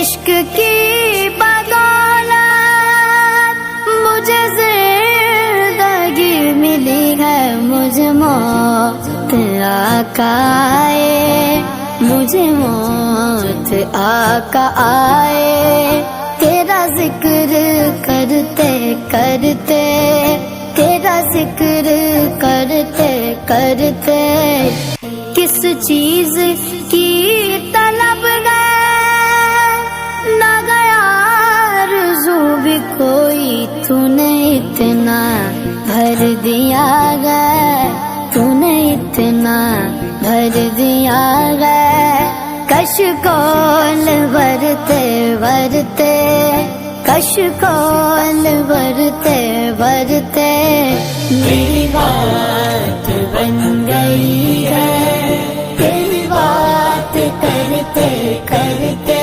عشق کی بدولت مجھے زندگی ملی ہے، مجھے موت آقا آئے، مجھے موت آقا آئے، تیرا ذکر کرتے کرتے، تیرا ذکر کرتے کرتے، کس چیز کی طلب گئے نہ گیا آرزو بھی کوئی، تو نے اتنا بھر دیا گیا، تو نے اتنا بھر دیا گیا، کشکول ورتے ورتے، کشکول ورتے ورتے، میری بات بن گئی ہے، تیری بات کرتے کرتے۔